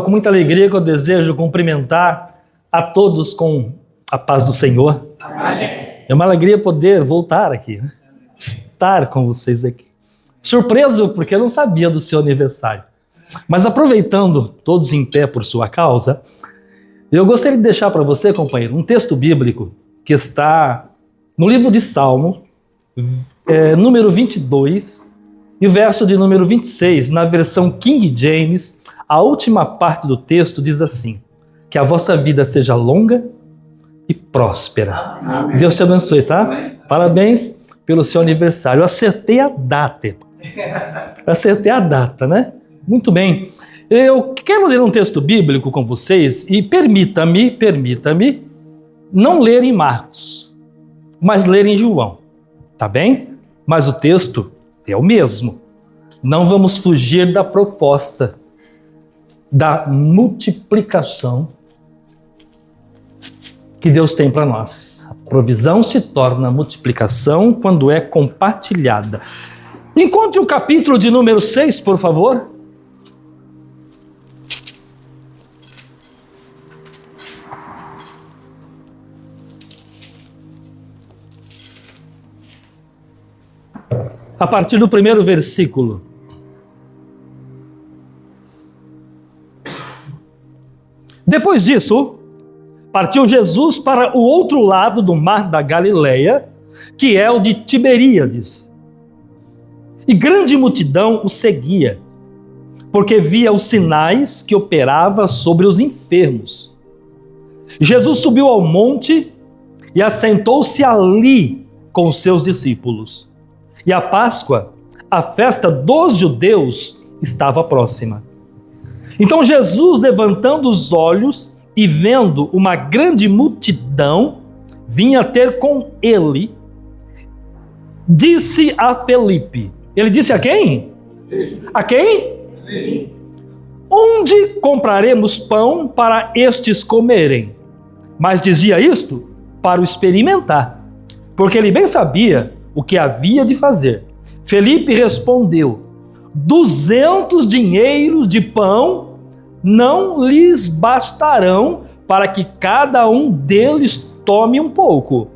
Com muita alegria que eu desejo cumprimentar a todos com a paz do Senhor. Amém. É uma alegria poder voltar aqui, né? Estar com vocês aqui. Surpreso porque eu não sabia do seu aniversário. Mas aproveitando todos em pé por sua causa, eu gostaria de deixar para você, companheiro, um texto bíblico que está no livro de Salmo, número 22, e o verso de número 26, na versão King James. A última parte do texto diz assim: que a vossa vida seja longa e próspera. Amém. Deus te abençoe, tá? Amém. Parabéns pelo seu aniversário. Eu acertei a data. Né? Muito bem. Eu quero ler um texto bíblico com vocês e permita-me não ler em Marcos, mas ler em João, tá bem? Mas o texto é o mesmo. Não vamos fugir da proposta da multiplicação que Deus tem para nós. A provisão se torna multiplicação quando é compartilhada. Encontre o capítulo de número 6, por favor. A partir do primeiro versículo. Depois disso, partiu Jesus para o outro lado do mar da Galileia, que é o de Tiberíades. E grande multidão o seguia, porque via os sinais que operava sobre os enfermos. Jesus subiu ao monte e assentou-se ali com os seus discípulos. E a Páscoa, a festa dos judeus, estava próxima. Então Jesus, levantando os olhos e vendo uma grande multidão, vinha ter com ele, disse a Felipe. Ele disse a quem? A quem? Onde compraremos pão para estes comerem? Mas dizia isto para o experimentar, porque ele bem sabia o que havia de fazer. Felipe respondeu: 200 dinheiros de pão não lhes bastarão para que cada um deles tome um pouco.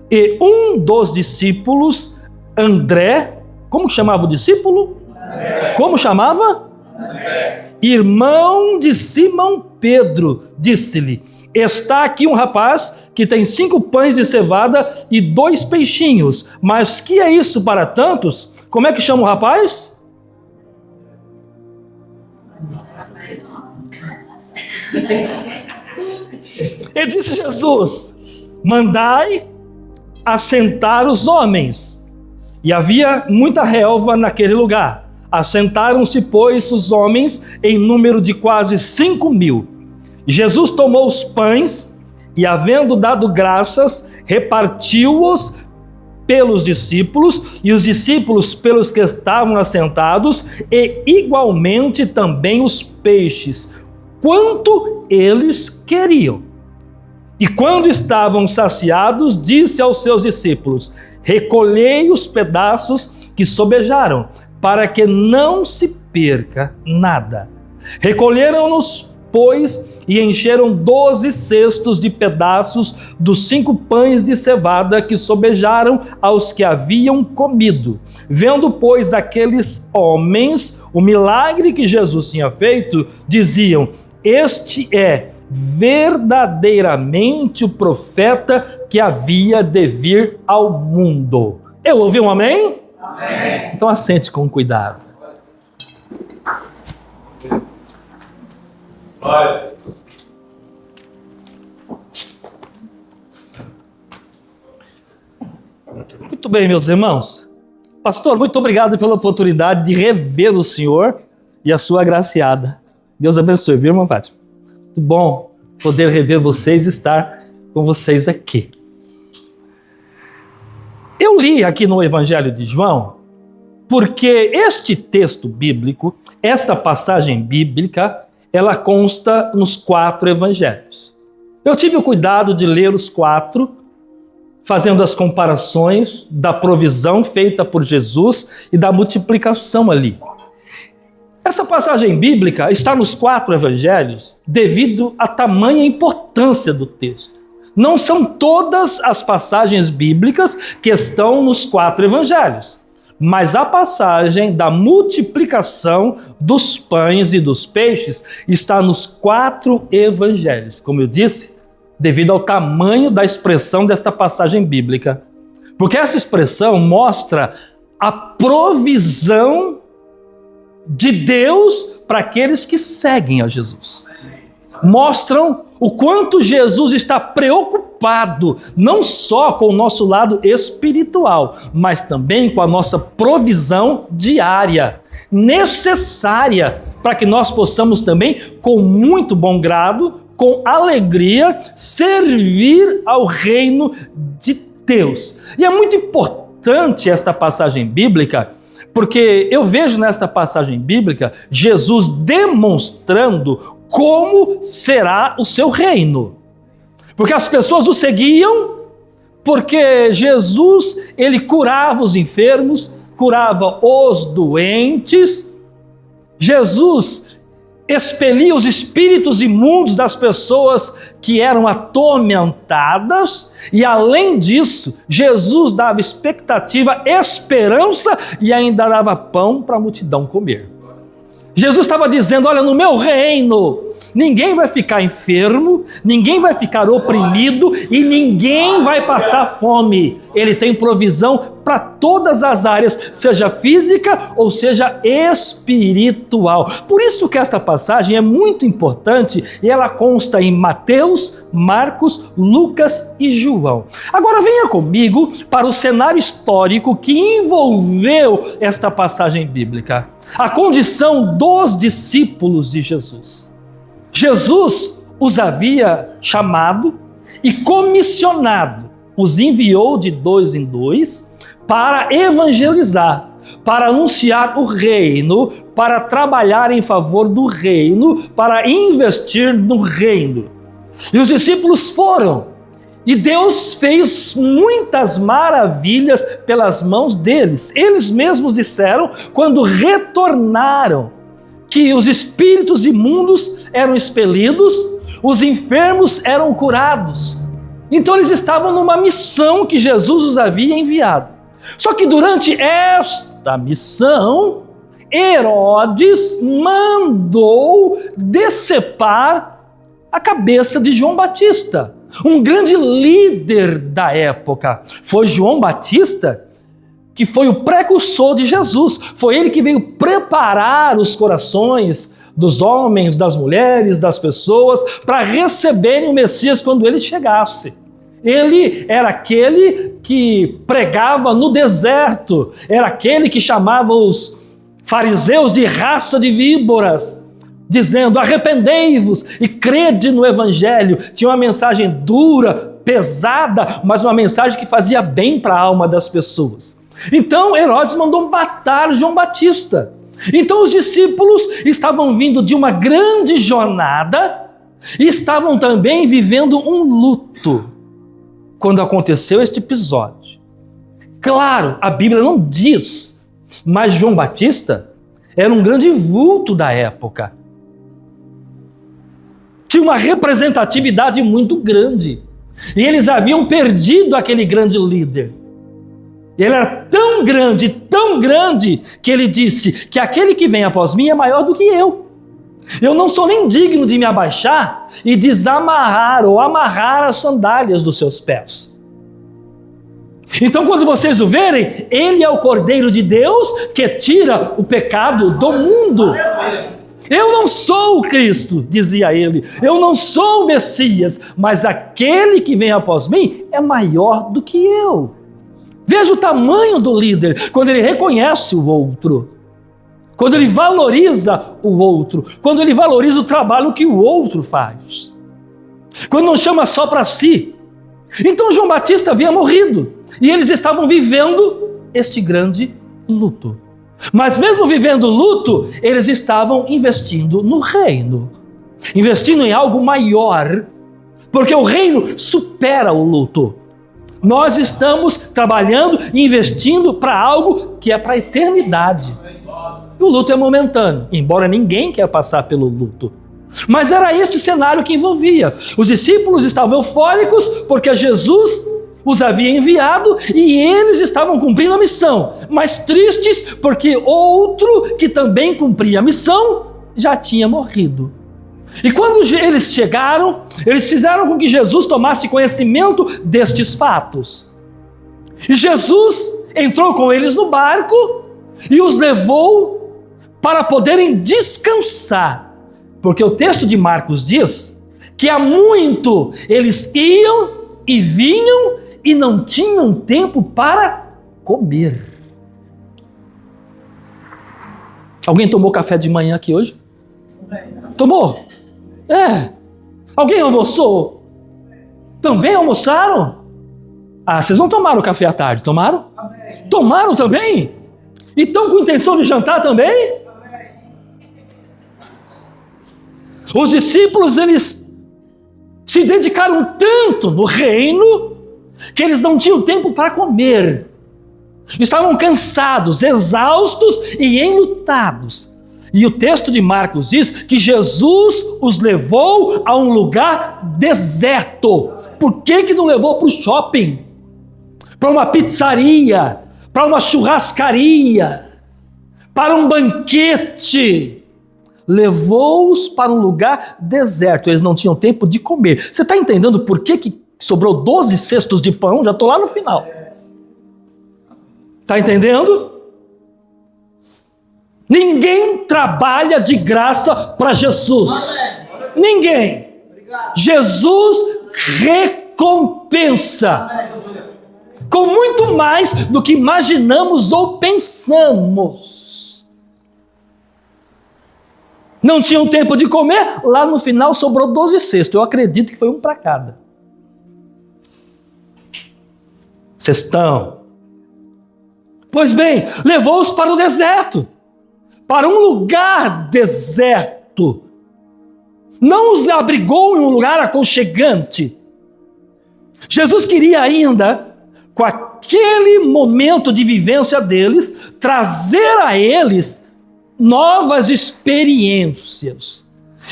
E um dos discípulos, André, como chamava o discípulo? André. Como chamava? André. Irmão de Simão Pedro, disse-lhe: está aqui um rapaz que tem 5 pães de cevada e 2 peixinhos, mas que é isso para tantos? Como é que chama o rapaz? E disse Jesus: mandai assentar os homens. E havia muita relva naquele lugar. Assentaram-se, pois, os homens em número de quase 5.000. Jesus tomou os pães e, havendo dado graças, repartiu-os pelos discípulos e os discípulos pelos que estavam assentados, e igualmente também os peixes, quanto eles queriam. E quando estavam saciados, disse aos seus discípulos: recolhei os pedaços que sobejaram, para que não se perca nada. Recolheram-nos, pois, e encheram 12 cestos de pedaços dos 5 pães de cevada que sobejaram aos que haviam comido. Vendo, pois, aqueles homens o milagre que Jesus tinha feito, diziam: este é verdadeiramente o profeta que havia de vir ao mundo. Eu ouvi um amém? Amém. Então assente com cuidado. Muito bem, meus irmãos. Pastor, muito obrigado pela oportunidade de rever o senhor e a sua agraciada. Deus abençoe, viu, irmã Fátima? Muito bom poder rever vocês e estar com vocês aqui. Eu li aqui no Evangelho de João, porque este texto bíblico, esta passagem bíblica, ela consta nos 4 evangelhos. Eu tive o cuidado de ler os 4, fazendo as comparações da provisão feita por Jesus e da multiplicação ali. Essa passagem bíblica está nos 4 evangelhos devido à tamanha importância do texto. Não são todas as passagens bíblicas que estão nos 4 evangelhos, mas a passagem da multiplicação dos pães e dos peixes está nos 4 evangelhos. Como eu disse, devido ao tamanho da expressão desta passagem bíblica. Porque essa expressão mostra a provisão de Deus para aqueles que seguem a Jesus. Mostram o quanto Jesus está preocupado, não só com o nosso lado espiritual, mas também com a nossa provisão diária, necessária para que nós possamos também, com muito bom grado, com alegria, servir ao reino de Deus. E é muito importante esta passagem bíblica, porque eu vejo nesta passagem bíblica Jesus demonstrando como será o seu reino. Porque as pessoas o seguiam, porque Jesus, ele curava os enfermos, curava os doentes. Jesus expelia os espíritos imundos das pessoas que eram atormentadas, e além disso, Jesus dava expectativa, esperança e ainda dava pão para a multidão comer. Jesus estava dizendo, olha, no meu reino, ninguém vai ficar enfermo, ninguém vai ficar oprimido e ninguém vai passar fome. Ele tem provisão para todas as áreas, seja física ou seja espiritual. Por isso que esta passagem é muito importante e ela consta em Mateus, Marcos, Lucas e João. Agora venha comigo para o cenário histórico que envolveu esta passagem bíblica. A condição dos discípulos de Jesus. Jesus os havia chamado e comissionado, os enviou de 2 em 2 para evangelizar, para anunciar o reino, para trabalhar em favor do reino, para investir no reino. E os discípulos foram, e Deus fez muitas maravilhas pelas mãos deles. Eles mesmos disseram, quando retornaram, que os espíritos imundos eram expelidos, os enfermos eram curados. Então eles estavam numa missão que Jesus os havia enviado. Só que durante esta missão, Herodes mandou decepar a cabeça de João Batista, um grande líder da época. Foi João Batista que foi o precursor de Jesus. Foi ele que veio preparar os corações dos homens, das mulheres, das pessoas, para receberem o Messias quando ele chegasse. Ele era aquele que pregava no deserto, era aquele que chamava os fariseus de raça de víboras, dizendo, arrependei-vos e crede no Evangelho. Tinha uma mensagem dura, pesada, mas uma mensagem que fazia bem para a alma das pessoas. Então Herodes mandou matar João Batista. Então os discípulos estavam vindo de uma grande jornada e estavam também vivendo um luto quando aconteceu este episódio. Claro, a Bíblia não diz, mas João Batista era um grande vulto da época. Tinha uma representatividade muito grande. E eles haviam perdido aquele grande líder. Ele era tão grande, que ele disse que aquele que vem após mim é maior do que eu. Eu não sou nem digno de me abaixar e desamarrar ou amarrar as sandálias dos seus pés. Então, quando vocês o verem, ele é o Cordeiro de Deus que tira o pecado do mundo. Eu não sou o Cristo, dizia ele, eu não sou o Messias, mas aquele que vem após mim é maior do que eu. Veja o tamanho do líder, quando ele reconhece o outro, quando ele valoriza o outro, quando ele valoriza o trabalho que o outro faz, quando não chama só para si. Então João Batista havia morrido, e eles estavam vivendo este grande luto. Mas mesmo vivendo luto, eles estavam investindo no reino, investindo em algo maior, porque o reino supera o luto. Nós estamos trabalhando e investindo para algo que é para a eternidade. e o luto é momentâneo, embora ninguém quer passar pelo luto. Mas era este cenário que envolvia. Os discípulos estavam eufóricos porque Jesus os havia enviado e eles estavam cumprindo a missão, mas tristes porque outro que também cumpria a missão já tinha morrido. E quando eles chegaram, eles fizeram com que Jesus tomasse conhecimento destes fatos. E Jesus entrou com eles no barco e os levou para poderem descansar. Porque o texto de Marcos diz que há muito eles iam e vinham e não tinham tempo para comer. Alguém tomou café de manhã aqui hoje? Tomou? Alguém almoçou? Também almoçaram? Vocês não tomaram café à tarde, tomaram? Tomaram também? E estão com intenção de jantar também? Os discípulos, eles se dedicaram tanto no reino que eles não tinham tempo para comer. Estavam cansados, exaustos e enlutados. E o texto de Marcos diz que Jesus os levou a um lugar deserto. Por que não levou para o shopping? Para uma pizzaria? Para uma churrascaria? Para um banquete? Levou-os para um lugar deserto. Eles não tinham tempo de comer. Você está entendendo por que sobrou 12 cestos de pão? Já estou lá no final. Está entendendo? Ninguém trabalha de graça para Jesus. Ninguém. Jesus recompensa com muito mais do que imaginamos ou pensamos. Não tinham tempo de comer, lá no final sobrou 12 cestos. Eu acredito que foi um para cada. Cestão. Pois bem, levou-os para o deserto, para um lugar deserto. Não os abrigou em um lugar aconchegante. Jesus queria ainda, com aquele momento de vivência deles, trazer a eles novas experiências.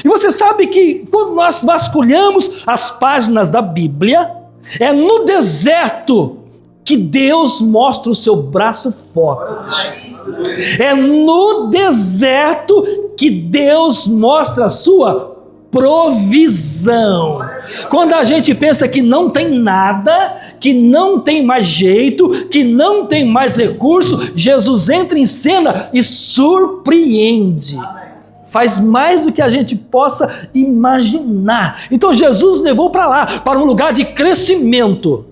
E você sabe que quando nós vasculhamos as páginas da Bíblia, é no deserto que Deus mostra o seu braço forte. É no deserto que Deus mostra a sua provisão. Quando a gente pensa que não tem nada, que não tem mais jeito, que não tem mais recurso, Jesus entra em cena e surpreende. Faz mais do que a gente possa imaginar. Então Jesus levou para lá, para um lugar de crescimento,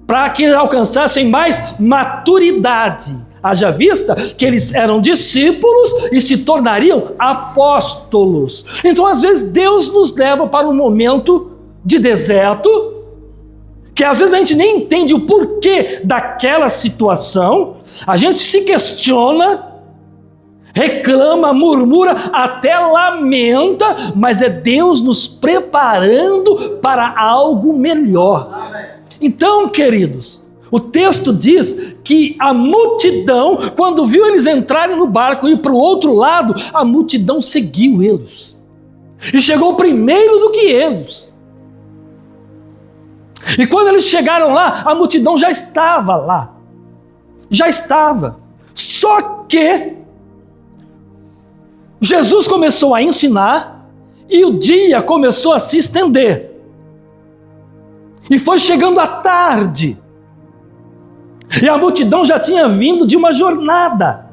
para que alcançassem mais maturidade. Haja vista que eles eram discípulos e se tornariam apóstolos. Então, às vezes, Deus nos leva para um momento de deserto, que às vezes a gente nem entende o porquê daquela situação, a gente se questiona, reclama, murmura, até lamenta, mas é Deus nos preparando para algo melhor. Então, queridos, o texto diz que a multidão, quando viu eles entrarem no barco e ir para o outro lado, a multidão seguiu eles. E chegou primeiro do que eles. E quando eles chegaram lá, a multidão já estava lá. Já estava. Só que Jesus começou a ensinar e o dia começou a se estender. E foi chegando a tarde. E a multidão já tinha vindo de uma jornada.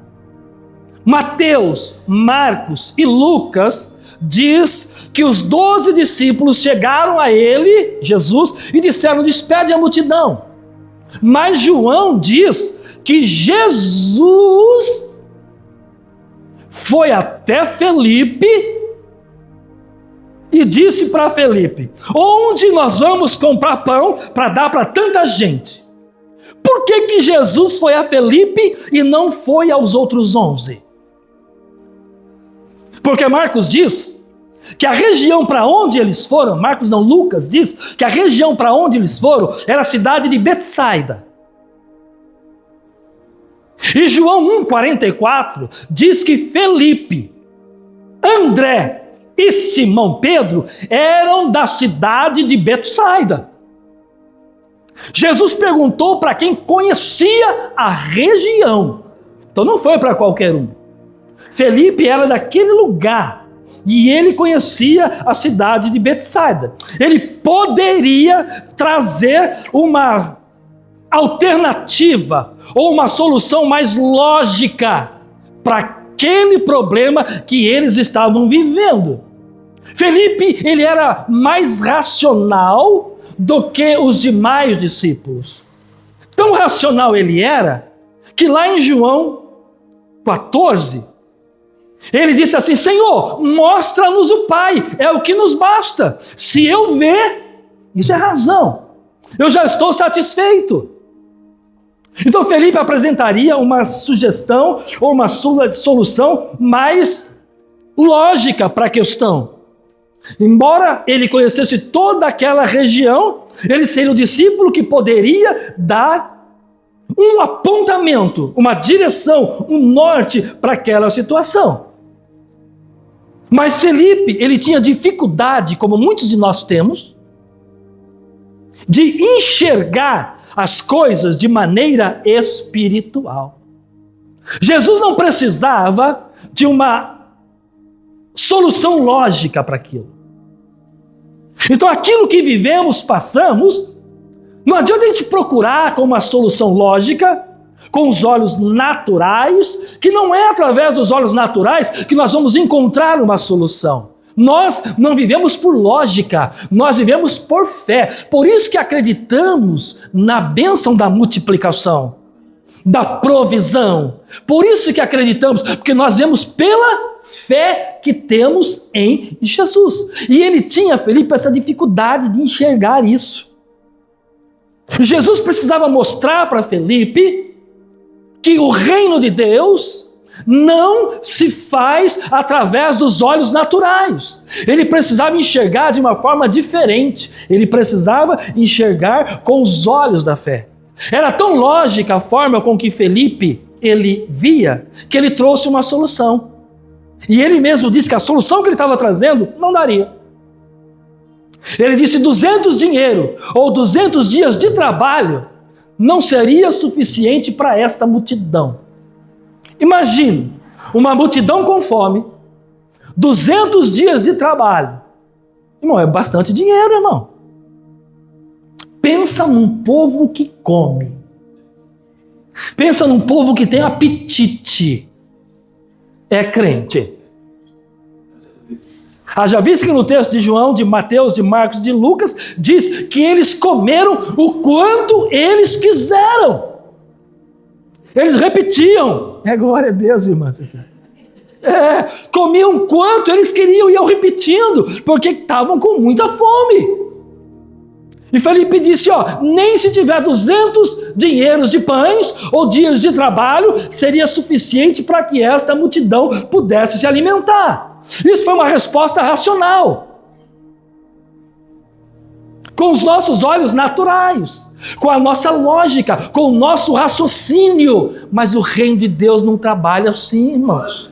Mateus, Marcos e Lucas diz que os 12 discípulos chegaram a ele, Jesus, e disseram: despede a multidão. Mas João diz que Jesus foi até Felipe e disse para Felipe: onde nós vamos comprar pão para dar para tanta gente? Por que Jesus foi a Felipe e não foi aos outros 11? Porque Marcos diz que a região para onde eles foram, Lucas diz que a região para onde eles foram era a cidade de Betsaida. E João 1,44 diz que Felipe, André e Simão Pedro eram da cidade de Betsaida. Jesus perguntou para quem conhecia a região. Então não foi para qualquer um. Felipe era daquele lugar e ele conhecia a cidade de Betsaida. Ele poderia trazer uma alternativa ou uma solução mais lógica para aquele problema que eles estavam vivendo. Felipe, ele era mais racional do que os demais discípulos. Tão racional ele era, que lá em João 14, ele disse assim: Senhor, mostra-nos o Pai, é o que nos basta. Se eu ver, isso é razão, eu já estou satisfeito. Então Felipe apresentaria uma sugestão ou uma solução mais lógica para a questão. Embora ele conhecesse toda aquela região, ele seria o discípulo que poderia dar um apontamento, uma direção, um norte para aquela situação. Mas Felipe, ele tinha dificuldade, como muitos de nós temos, de enxergar as coisas de maneira espiritual. Jesus não precisava de uma solução lógica para aquilo. Então aquilo que vivemos, passamos, não adianta a gente procurar com uma solução lógica, com os olhos naturais, que não é através dos olhos naturais que nós vamos encontrar uma solução. Nós não vivemos por lógica, nós vivemos por fé. Por isso que acreditamos na bênção da multiplicação, da provisão. Por isso que acreditamos, porque nós vemos pela fé que temos em Jesus. E ele tinha, Felipe, essa dificuldade de enxergar isso. Jesus precisava mostrar para Felipe que o reino de Deus não se faz através dos olhos naturais. Ele precisava enxergar de uma forma diferente. Ele precisava enxergar com os olhos da fé. Era tão lógica a forma com que Felipe ele via, que ele trouxe uma solução. E ele mesmo disse que a solução que ele estava trazendo não daria. Ele disse: 200 dinheiro ou 200 dias de trabalho não seria suficiente para esta multidão. Imagine uma multidão com fome, 200 dias de trabalho. Irmão, é bastante dinheiro, irmão. Pensa num povo que come. Pensa num povo que tem apetite. É crente. Haja visto que no texto de João, de Mateus, de Marcos, de Lucas, diz que eles comeram o quanto eles quiseram. Eles repetiam. É glória a Deus, irmãs. Comiam quanto eles queriam e iam repetindo, porque estavam com muita fome. E Felipe disse: nem se tiver 200 dinheiros de pães ou dias de trabalho, seria suficiente para que esta multidão pudesse se alimentar. Isso foi uma resposta racional. Com os nossos olhos naturais, com a nossa lógica, com o nosso raciocínio. Mas o reino de Deus não trabalha assim, irmãos.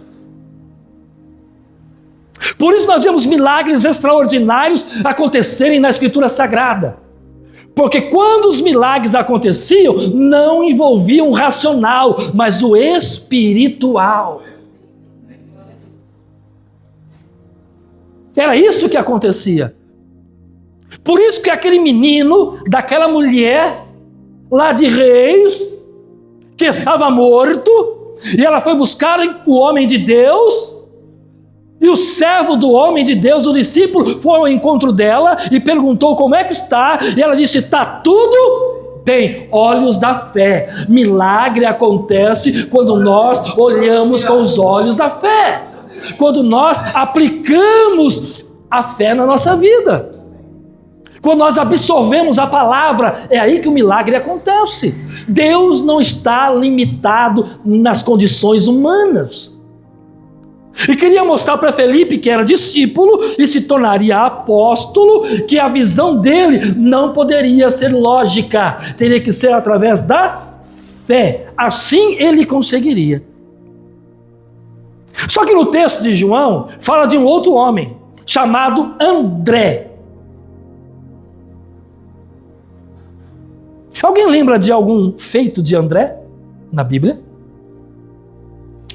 Por isso nós vemos milagres extraordinários acontecerem na Escritura Sagrada. Porque quando os milagres aconteciam, não envolviam o racional, mas o espiritual. Era isso que acontecia. Por isso que aquele menino, daquela mulher, lá de Reis, que estava morto, e ela foi buscar o homem de Deus, e o servo do homem de Deus, o discípulo, foi ao encontro dela e perguntou como é que está, e ela disse: está tudo bem. Olhos da fé. Milagre acontece quando nós olhamos com os olhos da fé, quando nós aplicamos a fé na nossa vida, quando nós absorvemos a palavra. É aí que o milagre acontece. Deus não está limitado nas condições humanas. E queria mostrar para Felipe, que era discípulo e se tornaria apóstolo, que a visão dele não poderia ser lógica, teria que ser através da fé. Assim ele conseguiria. Só que no texto de João, fala de um outro homem, chamado André. Alguém lembra de algum feito de André na Bíblia?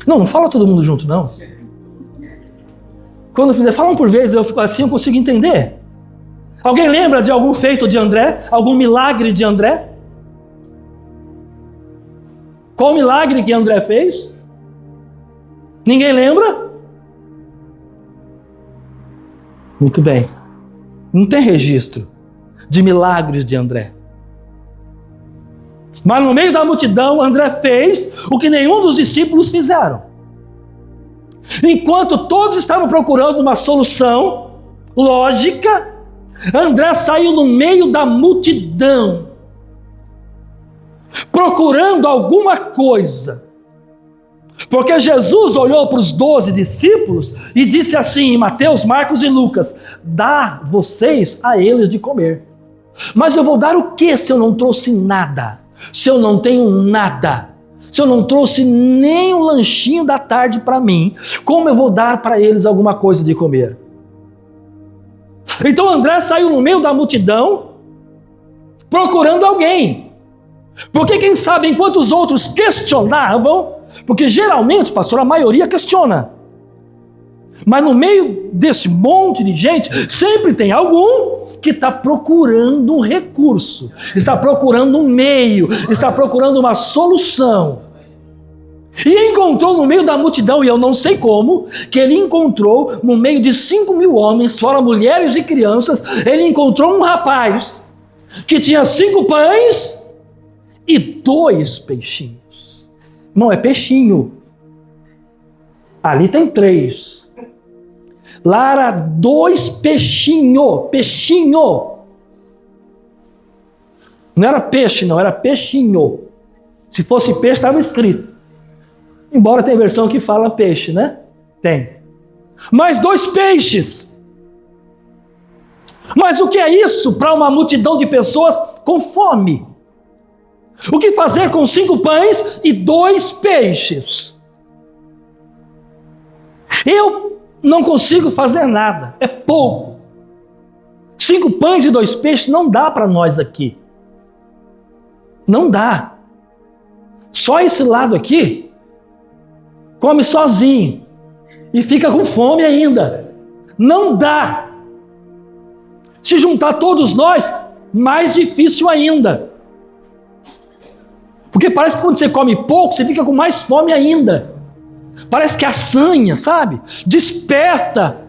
Não fala todo mundo junto, não. Quando eu fizer, falam por vez, eu fico assim, eu consigo entender. Alguém lembra de algum feito de André? Algum milagre de André? Qual milagre que André fez? Ninguém lembra? Muito bem. Não tem registro de milagres de André. Mas no meio da multidão, André fez o que nenhum dos discípulos fizeram. Enquanto todos estavam procurando uma solução lógica, André saiu no meio da multidão, procurando alguma coisa. Porque Jesus olhou para os 12 discípulos e disse assim em Mateus, Marcos e Lucas: dá vocês a eles de comer. Mas eu vou dar o que se eu não trouxe nada? Se eu não tenho nada? Se eu não trouxe nem um lanchinho da tarde para mim, como eu vou dar para eles alguma coisa de comer? Então André saiu no meio da multidão procurando alguém. Porque quem sabe, enquanto os outros questionavam, porque geralmente, pastor, a maioria questiona. Mas no meio desse monte de gente, sempre tem algum que está procurando um recurso, está procurando um meio, está procurando uma solução. E encontrou no meio da multidão, e eu não sei como, que ele encontrou no meio de 5.000 homens, fora mulheres e crianças, ele encontrou um rapaz que tinha 5 pães e 2 peixinhos. Não é peixinho. Ali tem 3. Lá era 2 peixinho. Não era peixe, não, era peixinho. Se fosse peixe, estava escrito. Embora tenha versão que fala peixe, né? Tem. Mas 2 peixes. Mas o que é isso para uma multidão de pessoas com fome? O que fazer com 5 pães e 2 peixes? Eu não consigo fazer nada, é pouco. 5 pães e 2 peixes não dá para nós aqui. Não dá. Só esse lado aqui come sozinho e fica com fome ainda. Não dá. Se juntar todos nós, mais difícil ainda. Porque parece que quando você come pouco, você fica com mais fome ainda. Parece que assanha, sabe? Desperta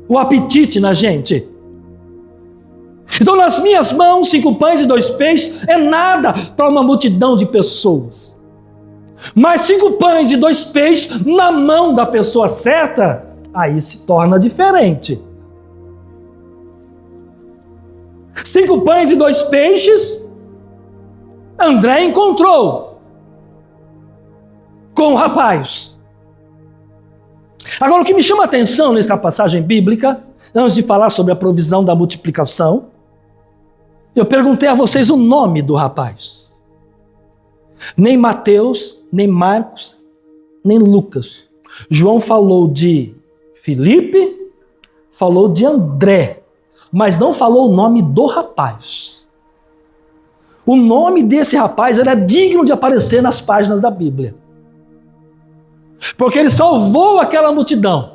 o apetite na gente. Então, nas minhas mãos, 5 pães e 2 peixes é nada para uma multidão de pessoas. Mas 5 pães e 2 peixes na mão da pessoa certa, aí se torna diferente. 5 pães e 2 peixes, André encontrou com o rapaz. Agora, o que me chama a atenção nessa passagem bíblica, antes de falar sobre a provisão da multiplicação, eu perguntei a vocês o nome do rapaz. Nem Mateus, nem Marcos, nem Lucas. João falou de Filipe, falou de André, mas não falou o nome do rapaz. O nome desse rapaz era digno de aparecer nas páginas da Bíblia. Porque ele salvou aquela multidão.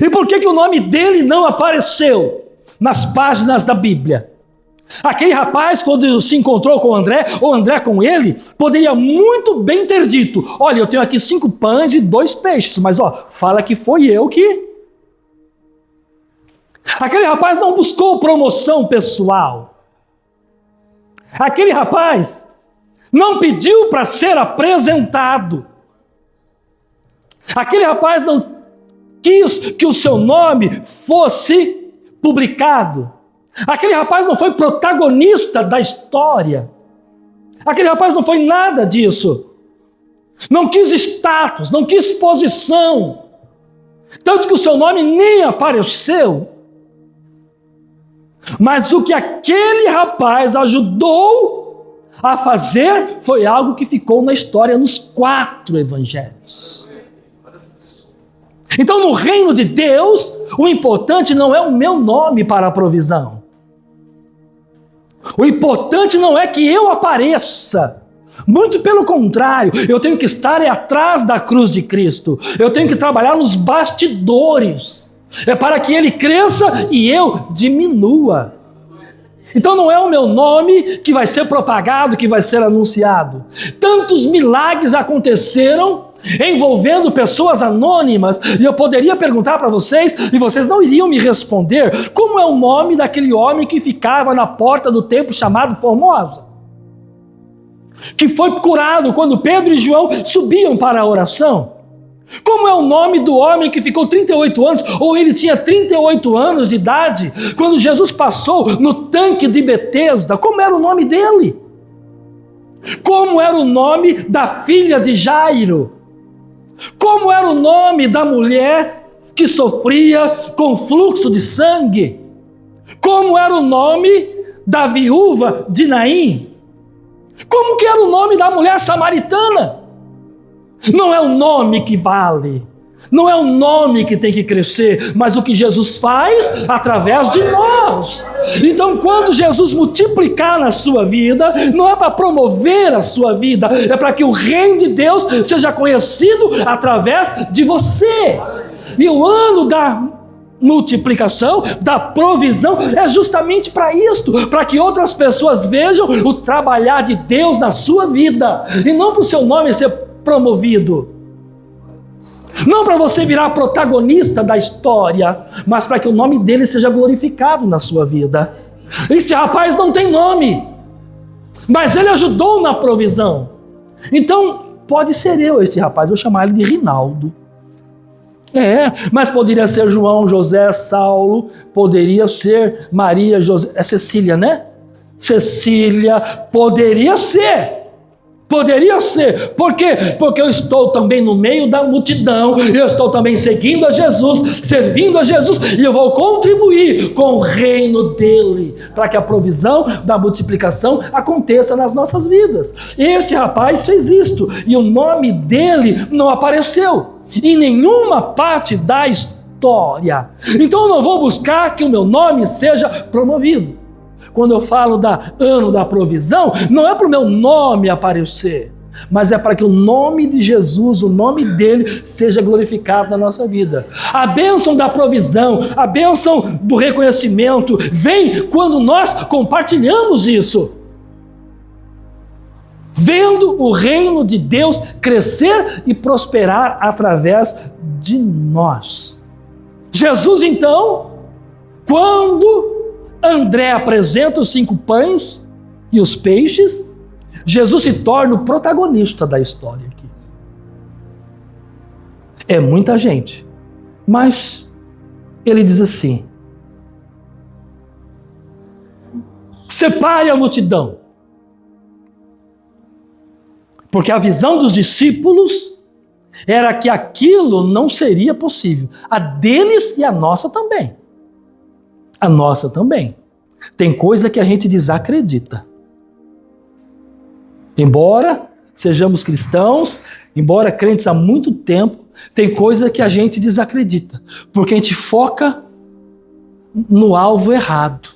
E por que o nome dele não apareceu nas páginas da Bíblia? Aquele rapaz, quando se encontrou com o André, ou André com ele, poderia muito bem ter dito: olha, eu tenho aqui 5 pães e 2 peixes, mas fala que foi eu que... Aquele rapaz não buscou promoção pessoal. Aquele rapaz não pediu para ser apresentado. Aquele rapaz não quis que o seu nome fosse publicado. Aquele rapaz não foi protagonista da história. Aquele rapaz não foi nada disso. Não quis status, não quis posição. Tanto que o seu nome nem apareceu. Mas o que aquele rapaz ajudou a fazer foi algo que ficou na história nos 4 evangelhos. Então, no reino de Deus, o importante não é o meu nome para a provisão. O importante não é que eu apareça. Muito pelo contrário, eu tenho que estar atrás da cruz de Cristo. Eu tenho que trabalhar nos bastidores. É para que ele cresça e eu diminua. Então não é o meu nome que vai ser propagado, que vai ser anunciado. Tantos milagres aconteceram envolvendo pessoas anônimas, e eu poderia perguntar para vocês, e vocês não iriam me responder, como é o nome daquele homem que ficava na porta do templo chamado Formosa? Que foi curado quando Pedro e João subiam para a oração. Como é o nome do homem que ficou 38 anos, ou ele tinha 38 anos de idade, quando Jesus passou no tanque de Betesda? Como era o nome dele? Como era o nome da filha de Jairo? Como era o nome da mulher que sofria com fluxo de sangue? Como era o nome da viúva de Naim? Como que era o nome da mulher samaritana? Não é o nome que vale, não é o nome que tem que crescer, mas o que Jesus faz através de nós. Então, quando Jesus multiplicar na sua vida, não é para promover a sua vida, é para que o reino de Deus seja conhecido através de você. E o ano da multiplicação, da provisão, é justamente para isto, para que outras pessoas vejam o trabalhar de Deus na sua vida, e não para o seu nome ser promovido, não para você virar protagonista da história, mas para que o nome dele seja glorificado na sua vida. Este rapaz não tem nome, mas ele ajudou na provisão. Então pode ser eu, este rapaz, vou chamar ele de Rinaldo. Mas poderia ser João, José, Saulo, poderia ser Maria, José, é Cecília, né? Cecília, poderia ser. Por quê? Porque eu estou também no meio da multidão, eu estou também seguindo a Jesus, servindo a Jesus, e eu vou contribuir com o reino dele, para que a provisão da multiplicação aconteça nas nossas vidas. Este rapaz fez isto, e o nome dele não apareceu em nenhuma parte da história. Então eu não vou buscar que o meu nome seja promovido. Quando eu falo da ano da provisão, não é para o meu nome aparecer, mas é para que o nome de Jesus, o nome dele, seja glorificado na nossa vida. A bênção da provisão, a bênção do reconhecimento, vem quando nós compartilhamos isso, vendo o reino de Deus crescer e prosperar através de nós. Jesus, então, quando André apresenta os 5 pães e os peixes, Jesus se torna o protagonista da história aqui. É muita gente, mas ele diz assim: separe a multidão, porque a visão dos discípulos era que aquilo não seria possível, a deles e a nossa também. A nossa também. Tem coisa que a gente desacredita. Embora sejamos cristãos, embora crentes há muito tempo, tem coisa que a gente desacredita, porque a gente foca no alvo errado,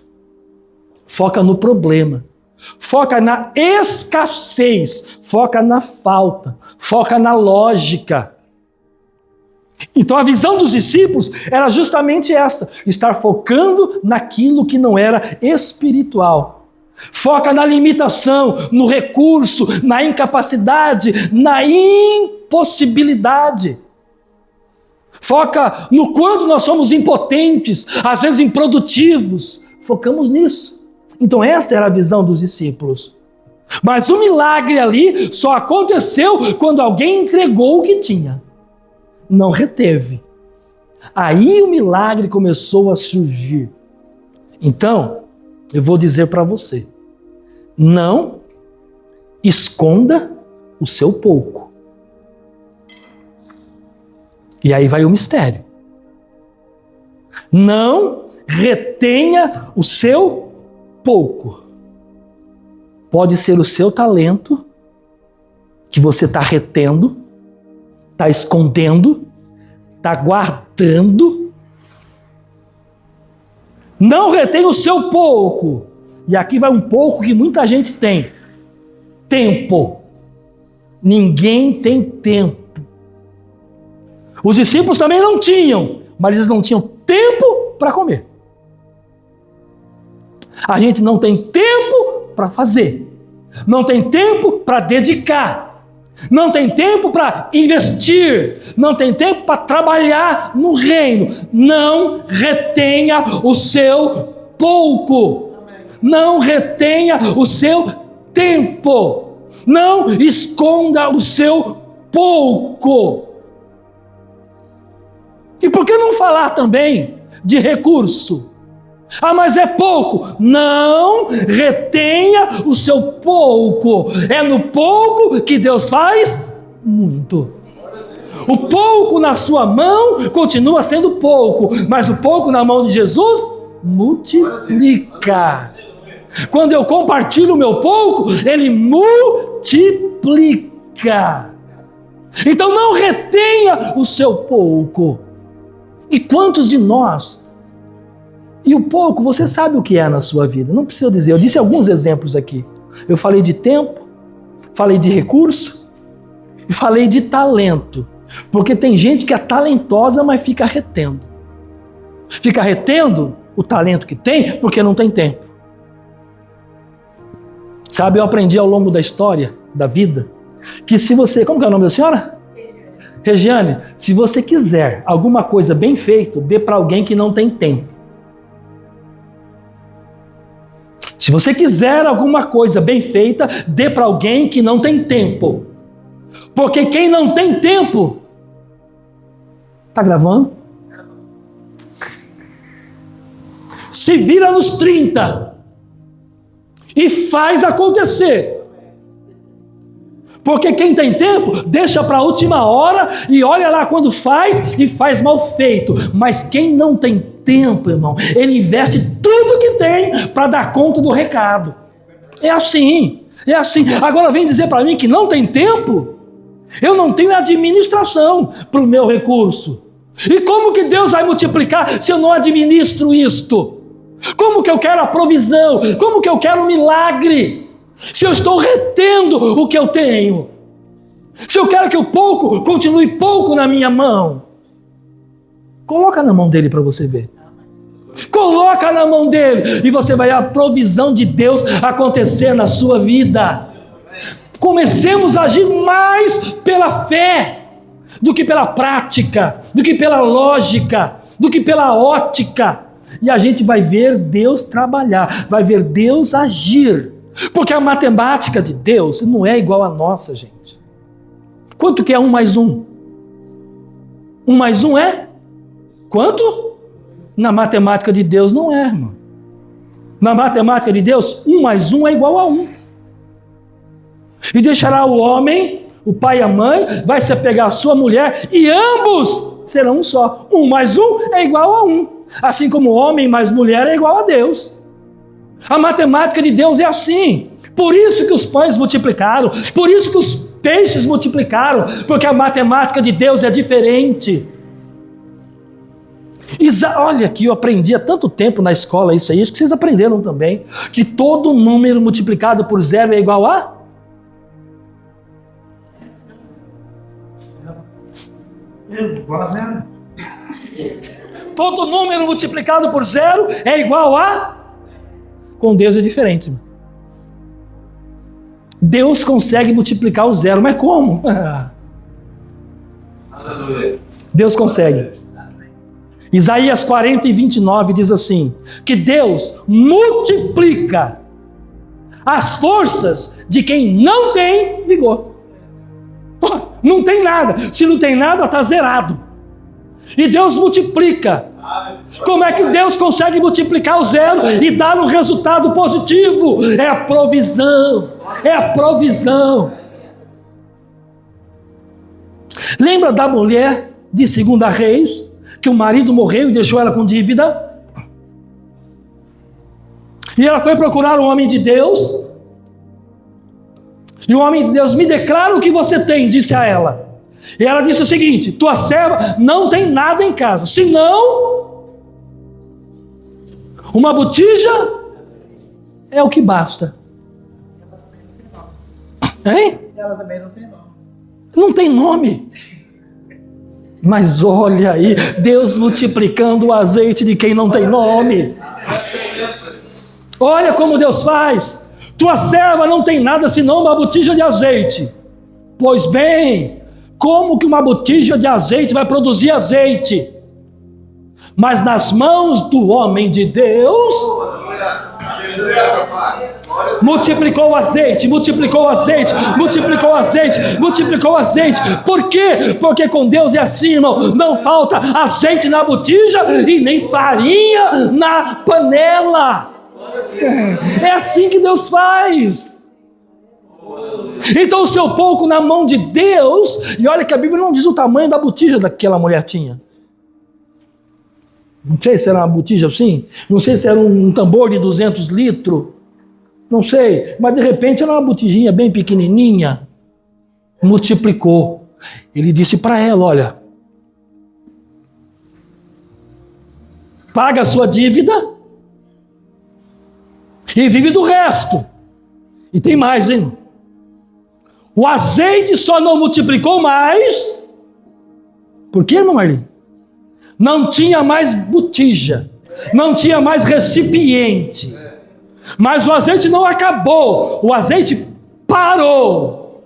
foca no problema, foca na escassez, foca na falta, foca na lógica. Então a visão dos discípulos era justamente essa, estar focando naquilo que não era espiritual. Foca na limitação, no recurso, na incapacidade, na impossibilidade. Foca no quanto nós somos impotentes, às vezes improdutivos. Focamos nisso. Então esta era a visão dos discípulos. Mas o milagre ali só aconteceu quando alguém entregou o que tinha. Não reteve. Aí o milagre começou a surgir. Então, eu vou dizer para você, não esconda o seu pouco. E aí vai o mistério. Não retenha o seu pouco. Pode ser o seu talento que você está retendo, está escondendo, está guardando. Não retenha o seu pouco. E aqui vai um pouco que muita gente tem. Tempo. Ninguém tem tempo. Os discípulos também não tinham, mas eles não tinham tempo para comer. A gente não tem tempo para fazer. Não tem tempo para dedicar. Não tem tempo para investir. Não tem tempo para trabalhar no reino. Não retenha o seu pouco. Não retenha o seu tempo. Não esconda o seu pouco. E por que não falar também de recurso? Ah, mas é pouco. Não retenha o seu pouco. É no pouco que Deus faz muito. O pouco na sua mão continua sendo pouco, mas o pouco na mão de Jesus multiplica. Quando eu compartilho o meu pouco, ele multiplica. Então não retenha o seu pouco. E quantos de nós, e o pouco, você sabe o que é na sua vida, não precisa dizer, eu disse alguns exemplos aqui. Eu falei de tempo, falei de recurso, e falei de talento. Porque tem gente que é talentosa, mas fica retendo. Fica retendo o talento que tem, porque não tem tempo. Sabe, eu aprendi ao longo da história, da vida, que se você, como que é o nome da senhora? Regiane, se você quiser alguma coisa bem feita, dê para alguém que não tem tempo. Se você quiser alguma coisa bem feita, dê para alguém que não tem tempo. Porque quem não tem tempo, tá gravando? Se vira nos 30 e faz acontecer. Porque quem tem tempo, deixa para a última hora e olha lá quando faz e faz mal feito. Mas quem não tem tempo, irmão, ele investe tudo que tem para dar conta do recado. É assim, é assim. Agora vem dizer para mim que não tem tempo? Eu não tenho administração para o meu recurso. E como que Deus vai multiplicar se eu não administro isto? Como que eu quero a provisão? Como que eu quero o milagre? Se eu estou retendo o que eu tenho, se eu quero que o pouco continue pouco na minha mão, coloca na mão dele para você ver. Coloca na mão dele e você vai ver a provisão de Deus acontecer na sua vida. Comecemos a agir mais pela fé do que pela prática, do que pela lógica, do que pela ótica. E a gente vai ver Deus trabalhar, vai ver Deus agir. Porque a matemática de Deus não é igual à nossa, gente. Quanto que é 1 mais 1? 1 mais 1 é? Quanto? Na matemática de Deus não é, irmão. Na matemática de Deus, 1 mais 1 é igual a 1. E deixará o homem, o pai e a mãe, vai se apegar à sua mulher, e ambos serão um só. 1 mais 1 é igual a 1. Assim como homem mais mulher é igual a Deus. A matemática de Deus é assim. Por isso que os pães multiplicaram, por isso que os peixes multiplicaram, porque a matemática de Deus é diferente. Olha que eu aprendi há tanto tempo na escola isso aí, acho que vocês aprenderam também, que todo número multiplicado por 0 é igual a? Todo número multiplicado por 0 é igual a? Com Deus é diferente. Deus consegue multiplicar o 0, mas como? Deus consegue. Isaías 40 e 29 diz assim, que Deus multiplica as forças de quem não tem vigor. Não tem nada. Se não tem nada, está zerado. E Deus multiplica. Como é que Deus consegue multiplicar o 0 e dar um resultado positivo? É a provisão. É a provisão. Lembra da mulher de 2 Reis, que o marido morreu e deixou ela com dívida? E ela foi procurar o homem de Deus. E o homem de Deus: me declara o que você tem, disse a ela. E ela disse o seguinte: tua serva não tem nada em casa, senão uma botija é o que basta. Hein? Ela também não tem nome. Não tem nome. Mas olha aí, Deus multiplicando o azeite de quem não tem nome. Olha como Deus faz. Tua serva não tem nada senão uma botija de azeite. Pois bem, como que uma botija de azeite vai produzir azeite? Mas nas mãos do homem de Deus, multiplicou o azeite, multiplicou o azeite, multiplicou o azeite, multiplicou o azeite. Por quê? Porque com Deus é assim, irmão. Não falta azeite na botija e nem farinha na panela. É assim que Deus faz. Então o seu pouco na mão de Deus. E olha que a Bíblia não diz o tamanho da botija daquela mulher tinha. Não sei se era uma botija assim, não sei se era um tambor de 200 litros, não sei, mas de repente era uma botijinha bem pequenininha. Multiplicou. Ele disse para ela: olha, paga a sua dívida e vive do resto. E tem mais, hein? O azeite só não multiplicou mais. Por quê, irmão Marlim? Não tinha mais botija, não tinha mais recipiente. Mas o azeite não acabou, o azeite parou.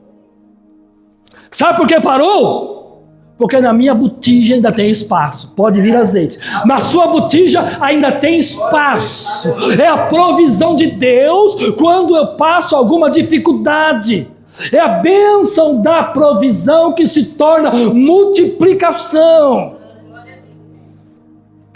Sabe por que parou? Porque na minha botija ainda tem espaço, pode vir azeite. Na sua botija ainda tem espaço. É a provisão de Deus quando eu passo alguma dificuldade. É a bênção da provisão que se torna multiplicação.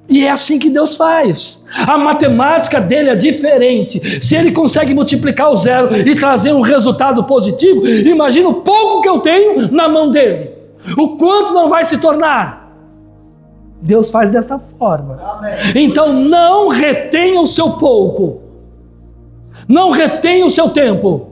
E é assim que Deus faz. A matemática dele é diferente. Se ele consegue multiplicar o zero e trazer um resultado positivo, imagina o pouco que eu tenho na mão dele. O quanto não vai se tornar. Deus faz dessa forma. Então não retenha o seu pouco. Não retenha o seu tempo.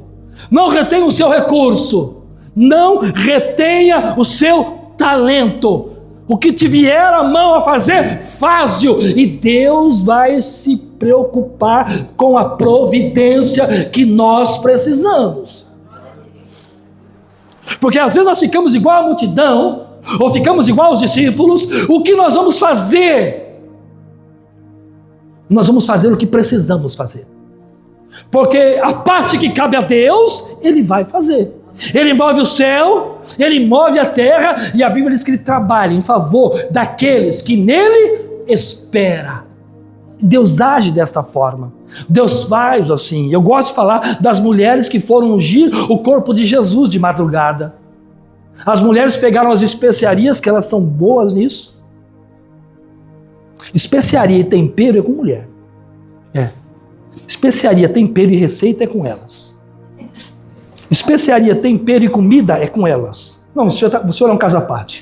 Não retenha o seu recurso. Não retenha o seu talento. O que te vier a mão a fazer, faz-o. E Deus vai se preocupar com a providência que nós precisamos. Porque às vezes nós ficamos igual a multidão, ou ficamos igual aos discípulos. O que nós vamos fazer? Nós vamos fazer o que precisamos fazer. Porque a parte que cabe a Deus, Ele vai fazer. Ele move o céu, Ele move a terra, e a Bíblia diz que Ele trabalha em favor daqueles que nele espera. Deus age desta forma. Deus faz assim. Eu gosto de falar das mulheres que foram ungir o corpo de Jesus de madrugada. As mulheres pegaram as especiarias, que elas são boas nisso. Especiaria e tempero é com mulher. Especiaria, tempero e receita é com elas. Especiaria, tempero e comida é com elas. Não, o senhor é um caso à parte.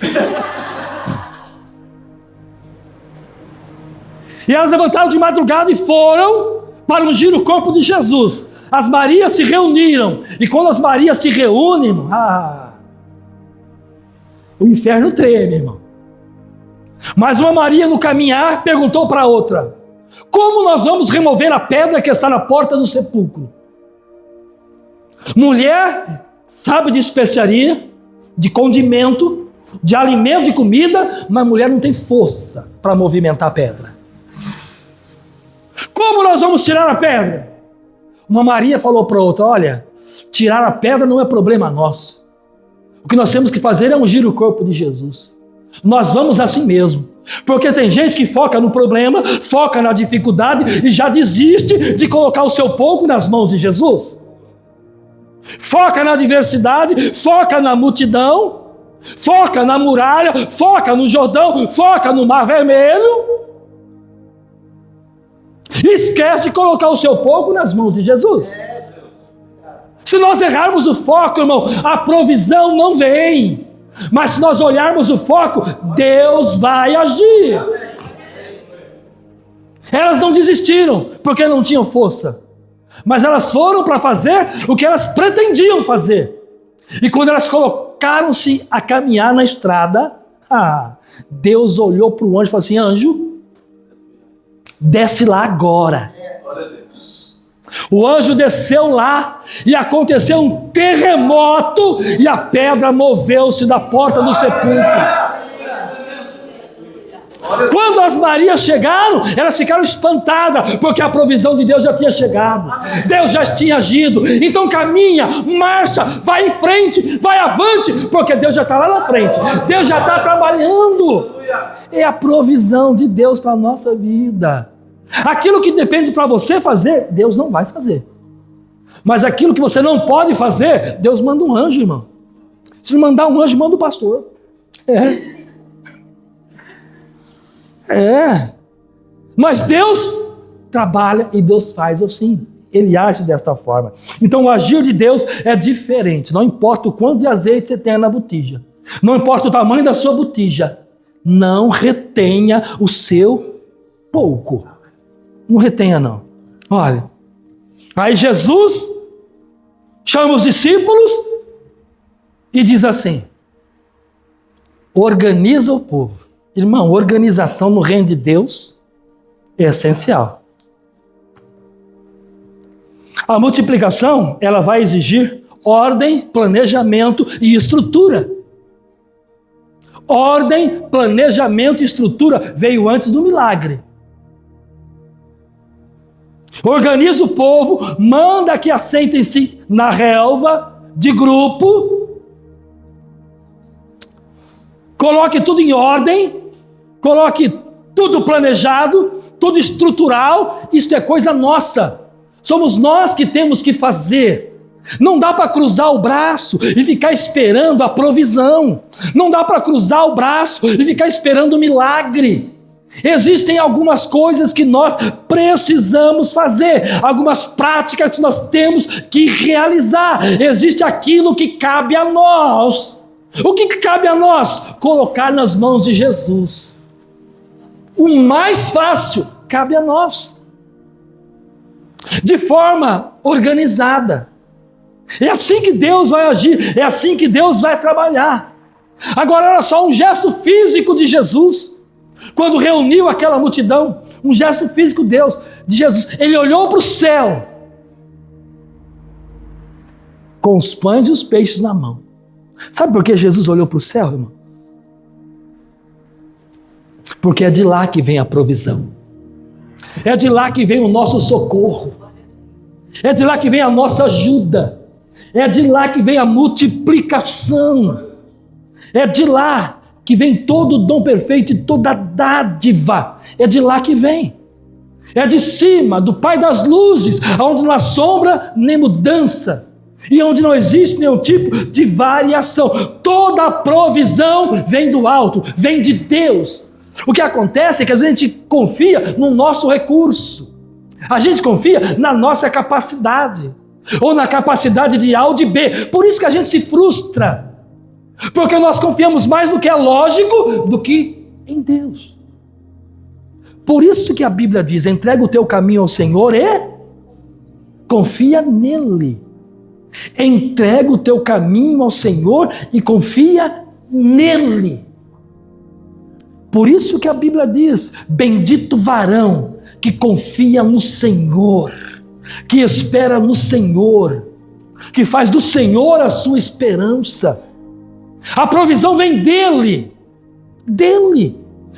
E elas levantaram de madrugada e foram para ungir o corpo de Jesus. As Marias se reuniram. E quando as Marias se reúnem, o inferno treme, irmão. Mas uma Maria no caminhar perguntou para a outra: como nós vamos remover a pedra que está na porta do sepulcro? Mulher sabe de especiaria, de condimento, de alimento, de comida, mas mulher não tem força para movimentar a pedra. Como nós vamos tirar a pedra? Uma Maria falou para outra: olha, tirar a pedra não é problema nosso. O que nós temos que fazer é ungir o corpo de Jesus. Nós vamos assim mesmo. Porque tem gente que foca no problema, foca na dificuldade e já desiste de colocar o seu pouco nas mãos de Jesus. Foca na adversidade, foca na multidão, foca na muralha, foca no Jordão, foca no Mar Vermelho. Esquece de colocar o seu pouco nas mãos de Jesus. Se nós errarmos o foco, irmão, a provisão não vem. Mas se nós olharmos o foco, Deus vai agir. Elas não desistiram porque não tinham força, mas elas foram para fazer o que elas pretendiam fazer. E quando elas colocaram-se a caminhar na estrada, Deus olhou para o anjo e falou assim: anjo, desce lá agora. O anjo desceu lá e aconteceu um terremoto e a pedra moveu-se da porta do sepulcro. Quando as Marias chegaram, elas ficaram espantadas, porque a provisão de Deus já tinha chegado, Deus já tinha agido. Então caminha, marcha, vai em frente, vai avante, porque Deus já está lá na frente, Deus já está trabalhando. É a provisão de Deus para a nossa vida. Aquilo que depende para você fazer, Deus não vai fazer. Mas aquilo que você não pode fazer, Deus manda um anjo, irmão. Se não mandar um anjo, manda o pastor. Mas Deus trabalha e Deus faz assim. Ele age desta forma. Então o agir de Deus é diferente. Não importa o quanto de azeite você tenha na botija, não importa o tamanho da sua botija, não retenha o seu pouco. Não retenha não. Olha, aí Jesus chama os discípulos e diz assim: organiza o povo. Irmão, organização no reino de Deus é essencial. A multiplicação, ela vai exigir ordem, planejamento e estrutura. Ordem, planejamento e estrutura veio antes do milagre. Organiza o povo, manda que assentem-se na relva de grupo, coloque tudo em ordem, coloque tudo planejado, tudo estrutural. Isto é coisa nossa. Somos nós que temos que fazer. Não dá para cruzar o braço e ficar esperando a provisão. Não dá para cruzar o braço e ficar esperando o milagre. Existem algumas coisas que nós precisamos fazer, algumas práticas que nós temos que realizar. Existe aquilo que cabe a nós. O que cabe a nós? Colocar nas mãos de Jesus. O mais fácil cabe a nós, de forma organizada. É assim que Deus vai agir, é assim que Deus vai trabalhar. Agora olha só, um gesto físico de Jesus, quando reuniu aquela multidão, um gesto físico de Jesus, ele olhou para o céu, com os pães e os peixes na mão. Sabe por que Jesus olhou para o céu, irmão? Porque é de lá que vem a provisão, é de lá que vem o nosso socorro, é de lá que vem a nossa ajuda, é de lá que vem a multiplicação, é de lá que vem todo o dom perfeito e toda a dádiva, é de lá que vem, é de cima, do Pai das luzes, onde não há sombra nem mudança, e onde não existe nenhum tipo de variação. Toda a provisão vem do alto, vem de Deus. O que acontece é que às vezes a gente confia no nosso recurso, a gente confia na nossa capacidade, ou na capacidade de A ou de B. Por isso que a gente se frustra, porque nós confiamos mais no que é lógico do que em Deus. Por isso que a Bíblia diz: entrega o teu caminho ao Senhor e confia nele. Entrega o teu caminho ao Senhor e confia nele. Por isso que a Bíblia diz: bendito varão que confia no Senhor, que espera no Senhor, que faz do Senhor a sua esperança. A provisão vem dele.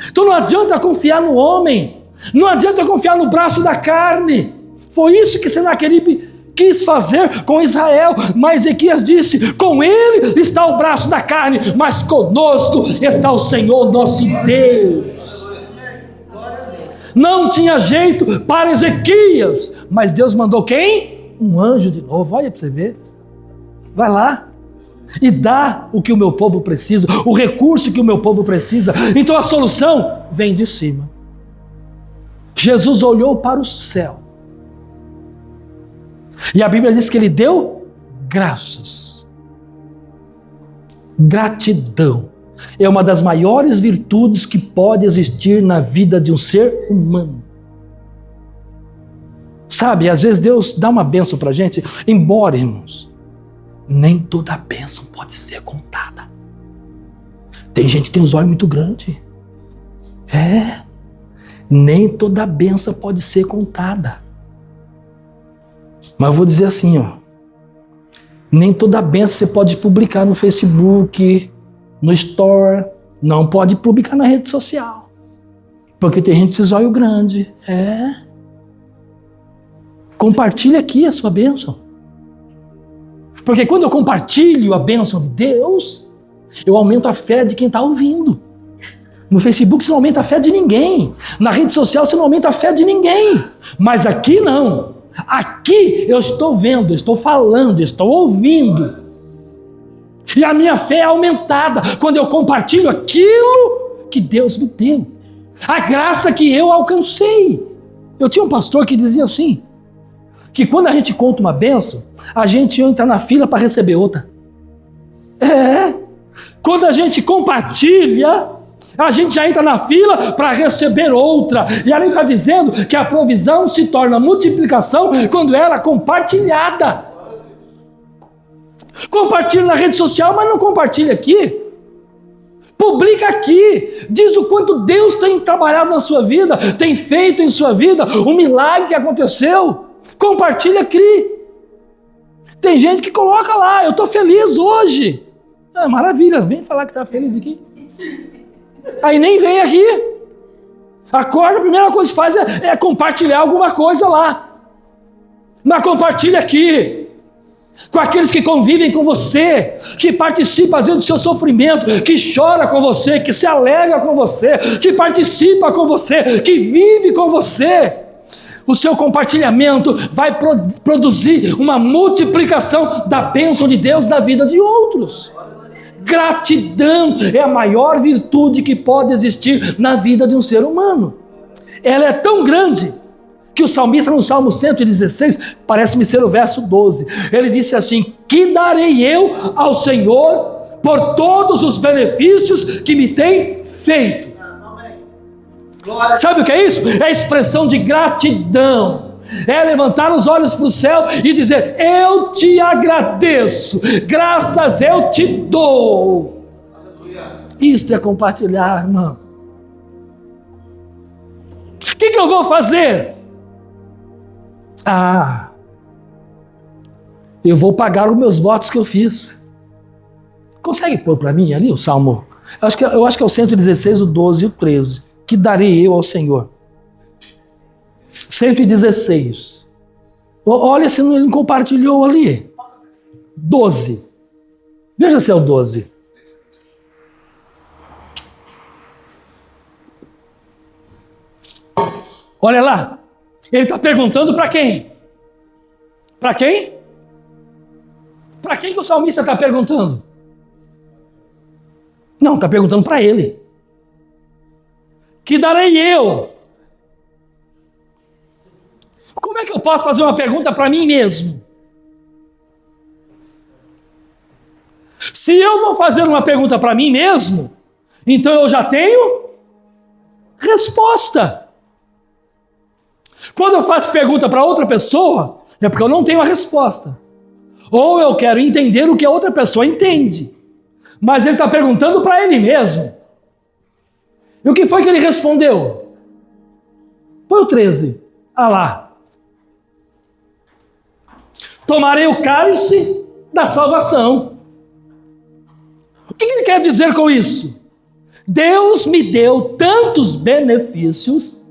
Então não adianta confiar no homem, não adianta confiar no braço da carne. Foi isso que Senaqueribe quis fazer com Israel, mas Ezequias disse: com ele está o braço da carne, mas conosco está o Senhor nosso Deus. Não tinha jeito para Ezequias, mas Deus mandou quem? Um anjo de novo. Olha para você ver, vai lá e dá o que o meu povo precisa, o recurso que o meu povo precisa. Então a solução vem de cima. Jesus olhou para o céu, e a Bíblia diz que ele deu graças. Gratidão é uma das maiores virtudes que pode existir na vida de um ser humano. Sabe, às vezes Deus dá uma bênção para a gente, embora, irmãos, nem toda bênção pode ser contada. Tem gente que tem os olhos muito grandes. Nem toda bênção pode ser contada. Mas eu vou dizer assim, nem toda bênção você pode publicar no Facebook, no Store, não pode publicar na rede social. Porque tem gente com os olhos grandes. Compartilhe aqui a sua bênção. Porque quando eu compartilho a bênção de Deus, eu aumento a fé de quem está ouvindo. No Facebook você não aumenta a fé de ninguém. Na rede social você não aumenta a fé de ninguém. Mas aqui não. Aqui eu estou vendo, eu estou falando, eu estou ouvindo. E a minha fé é aumentada quando eu compartilho aquilo que Deus me deu. A graça que eu alcancei. Eu tinha um pastor que dizia assim, que quando a gente conta uma bênção, a gente entra na fila para receber outra. Quando a gente compartilha, a gente já entra na fila para receber outra. E ali está dizendo que a provisão se torna multiplicação quando ela é compartilhada. Compartilha na rede social, mas não compartilha aqui. Publica aqui. Diz o quanto Deus tem trabalhado na sua vida, tem feito em sua vida, o milagre que aconteceu. Compartilha aqui. Tem gente que coloca lá, eu estou feliz hoje. Maravilha, vem falar que está feliz aqui. Aí nem vem aqui. Acorda, a primeira coisa que faz é compartilhar alguma coisa lá. Mas compartilha aqui. Com aqueles que convivem com você, que participam às vezes do seu sofrimento, que chora com você, que se alegra com você, que participa com você, que vive com você. O seu compartilhamento vai produzir uma multiplicação da bênção de Deus na vida de outros. Gratidão é a maior virtude que pode existir na vida de um ser humano. Ela é tão grande que o salmista no Salmo 116, parece-me ser o verso 12, ele disse assim: que darei eu ao Senhor por todos os benefícios que me tem feito? Sabe o que é isso? É a expressão de gratidão. É levantar os olhos para o céu e dizer: eu te agradeço, graças eu te dou. Isto é compartilhar, irmão. O que eu vou fazer? Eu vou pagar os meus votos que eu fiz. Consegue pôr para mim ali o Salmo? Eu acho que é o 116, o 12 e o 13. Que darei eu ao Senhor. 116. Olha se ele não compartilhou ali. 12. Veja se é o 12. Olha lá. Ele está perguntando para quem? Para quem? Para quem que o salmista está perguntando? Não, está perguntando para ele. Que darei eu? Como é que eu posso fazer uma pergunta para mim mesmo? Se eu vou fazer uma pergunta para mim mesmo, então eu já tenho resposta. Quando eu faço pergunta para outra pessoa, é porque eu não tenho a resposta. Ou eu quero entender o que a outra pessoa entende. Mas ele está perguntando para ele mesmo. E o que foi que ele respondeu? Põe o 13. Lá. Tomarei o cálice da salvação. O que ele quer dizer com isso? Deus me deu tantos benefícios,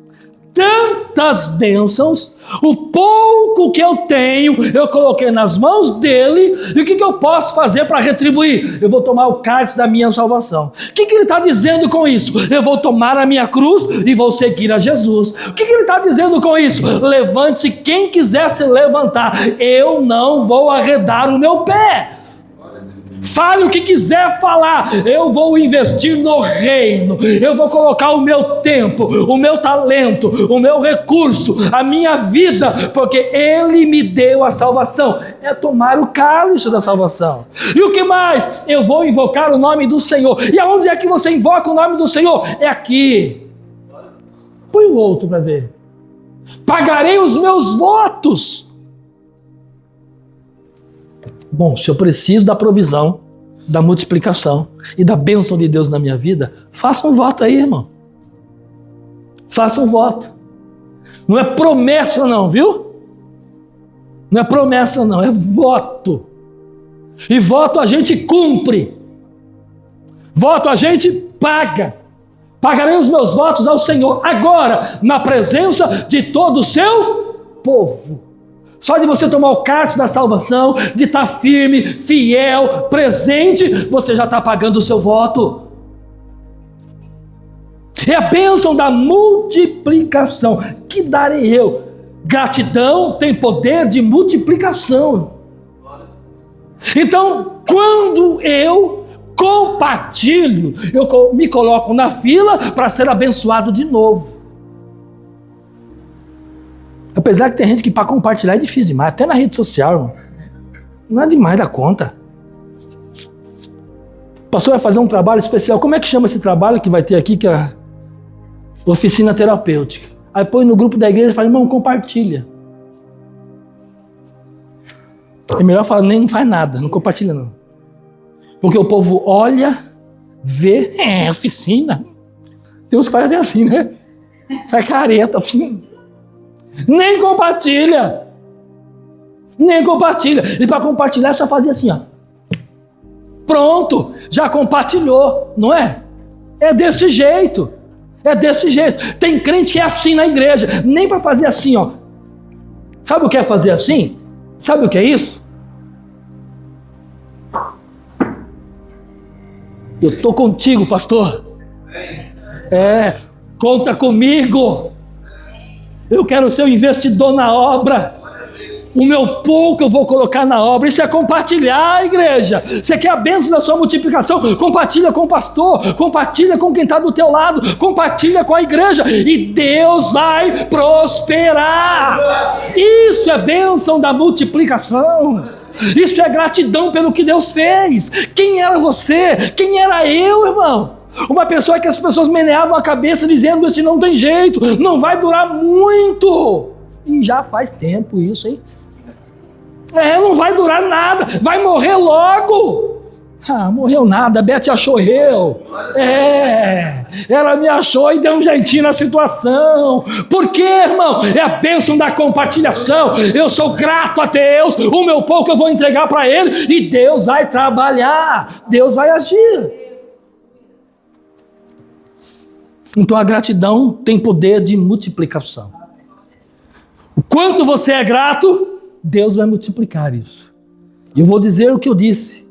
tantas bênçãos, o pouco que eu tenho, eu coloquei nas mãos dele, e o que eu posso fazer para retribuir? Eu vou tomar o cálice da minha salvação. O que ele está dizendo com isso? Eu vou tomar a minha cruz e vou seguir a Jesus. O que ele está dizendo com isso? Levante-se quem quiser se levantar, eu não vou arredar o meu pé. Fale o que quiser falar, eu vou investir no reino, eu vou colocar o meu tempo, o meu talento, o meu recurso, a minha vida, porque Ele me deu a salvação. É tomar o cálice da salvação. E o que mais? Eu vou invocar o nome do Senhor. E aonde é que você invoca o nome do Senhor? É aqui. Põe o outro para ver. pagarei os meus votos. Bom, se eu preciso da provisão, da multiplicação e da bênção de Deus na minha vida, faça um voto aí, irmão. Faça um voto. Não é promessa não, viu? Não é promessa não, é voto. E voto a gente cumpre. Voto a gente paga. Pagarei os meus votos ao Senhor agora, na presença de todo o seu povo. Só de você tomar o cálice da salvação, de estar firme, fiel, presente, você já está pagando o seu voto. É a bênção da multiplicação. Que darei eu? Gratidão tem poder de multiplicação. Então, quando eu compartilho, eu me coloco na fila para ser abençoado de novo. Apesar que tem gente que para compartilhar é difícil demais, até na rede social, irmão. Não é demais da conta. O pastor vai fazer um trabalho especial. Como é que chama esse trabalho que vai ter aqui, que é a oficina terapêutica? Aí põe no grupo da igreja e fala, irmão, compartilha. É melhor falar, nem não faz nada, não compartilha não. Porque o povo olha, vê, oficina. Tem uns que fazem até assim, né? Faz careta, assim. Nem compartilha. Nem compartilha. E para compartilhar, só fazia assim, ó. Pronto, já compartilhou, não é? É desse jeito. É desse jeito. Tem crente que é assim na igreja. Nem para fazer assim, ó. Sabe o que é fazer assim? Sabe o que é isso? Eu estou contigo, pastor. Conta comigo. Eu quero ser um investidor na obra. O meu pouco eu vou colocar na obra. Isso é compartilhar, igreja. Você quer a bênção da sua multiplicação? Compartilha com o pastor. Compartilha com quem está do teu lado. Compartilha com a igreja. E Deus vai prosperar. Isso é bênção da multiplicação. Isso é gratidão pelo que Deus fez. Quem era você? Quem era eu, irmão? Uma pessoa que as pessoas meneavam a cabeça dizendo, esse não tem jeito, não vai durar muito. E já faz tempo isso, hein? Não vai durar nada, vai morrer logo. Morreu nada, a Beth achou eu. Ela me achou e deu um jeitinho na situação. Por quê, irmão? É a bênção da compartilhação. Eu sou grato a Deus, o meu pouco eu vou entregar para Ele e Deus vai trabalhar, Deus vai agir. Então a gratidão tem poder de multiplicação. O quanto você é grato, Deus vai multiplicar isso. E eu vou dizer o que eu disse.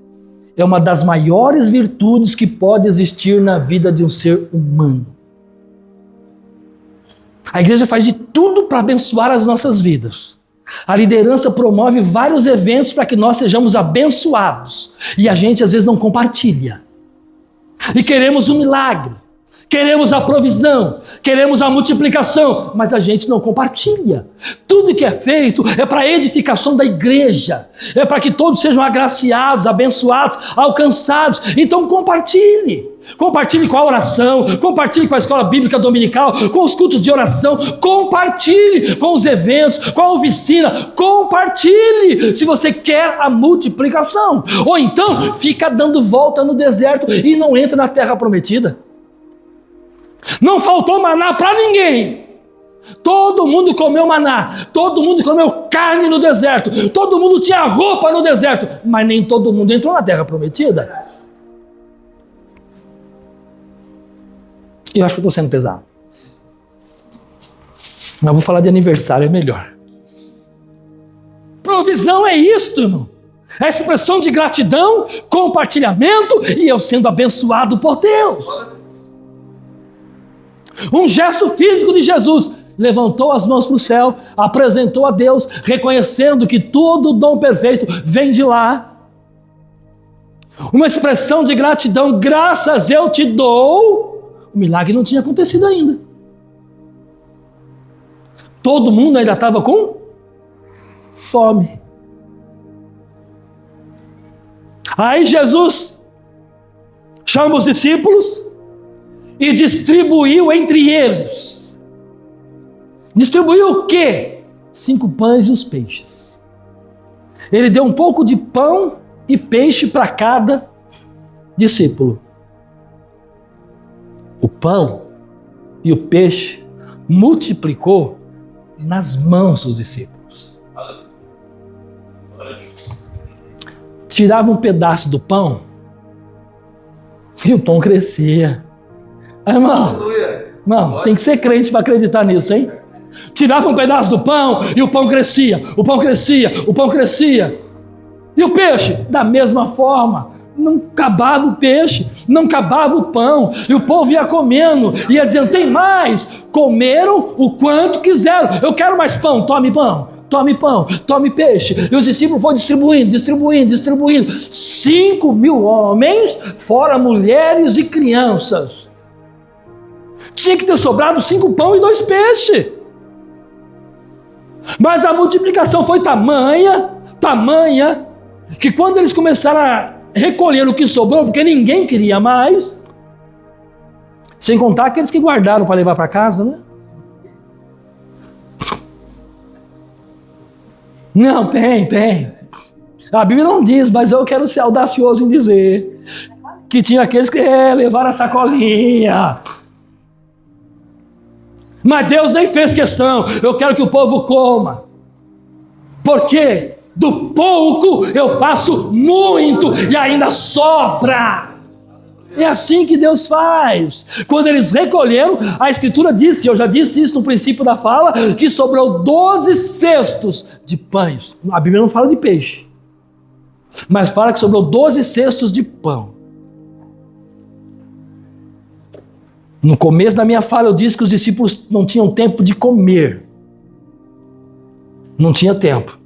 É uma das maiores virtudes que pode existir na vida de um ser humano. A igreja faz de tudo para abençoar as nossas vidas. A liderança promove vários eventos para que nós sejamos abençoados. E a gente às vezes não compartilha. E queremos um milagre. Queremos a provisão, queremos a multiplicação, mas a gente não compartilha. Tudo que é feito é para a edificação da igreja, é para que todos sejam agraciados, abençoados, alcançados. Então compartilhe. Compartilhe com a oração, compartilhe com a escola bíblica dominical, com os cultos de oração, compartilhe com os eventos, com a oficina, compartilhe se você quer a multiplicação. Ou então fica dando volta no deserto e não entra na terra prometida. Não faltou maná para ninguém. Todo mundo comeu maná, todo mundo comeu carne no deserto, todo mundo tinha roupa no deserto, mas nem todo mundo entrou na terra prometida. Eu acho que eu estou sendo pesado. Mas vou falar de aniversário, é melhor. Provisão é isto, irmão. É a expressão de gratidão, compartilhamento e eu sendo abençoado por Deus. Um gesto físico de Jesus, levantou as mãos para o céu, apresentou a Deus, reconhecendo que todo dom perfeito vem de lá. Uma expressão de gratidão, graças eu te dou. O milagre não tinha acontecido ainda. Todo mundo ainda estava com fome. Aí Jesus chama os discípulos e distribuiu entre eles. Distribuiu o quê? 5 pães e os peixes. Ele deu um pouco de pão e peixe para cada discípulo. O pão e o peixe multiplicou nas mãos dos discípulos. Tirava um pedaço do pão e o pão crescia. Irmão, tem que ser crente para acreditar nisso, hein? Tirava um pedaço do pão e o pão crescia, o pão crescia, o pão crescia. E o peixe? Da mesma forma. Não acabava o peixe, não acabava o pão, e o povo ia comendo, ia dizendo, tem mais. Comeram o quanto quiseram. Eu quero mais pão, tome pão, tome peixe. E os discípulos foram distribuindo. 5.000 homens, fora mulheres e crianças. Tinha que ter sobrado 5 pão e 2 peixes. Mas a multiplicação foi tamanha, que quando eles começaram a recolher o que sobrou, porque ninguém queria mais, sem contar aqueles que guardaram para levar para casa, né? Não, tem. A Bíblia não diz, mas eu quero ser audacioso em dizer que tinha aqueles que levaram a sacolinha. Mas Deus nem fez questão. Eu quero que o povo coma. Por quê? Do pouco eu faço muito e ainda sobra. É assim que Deus faz. Quando eles recolheram, a Escritura disse, eu já disse isso no princípio da fala, que sobrou 12 cestos de pães. A Bíblia não fala de peixe, mas fala que sobrou 12 cestos de pão. No começo da minha fala eu disse que os discípulos não tinham tempo de comer. Não tinha tempo.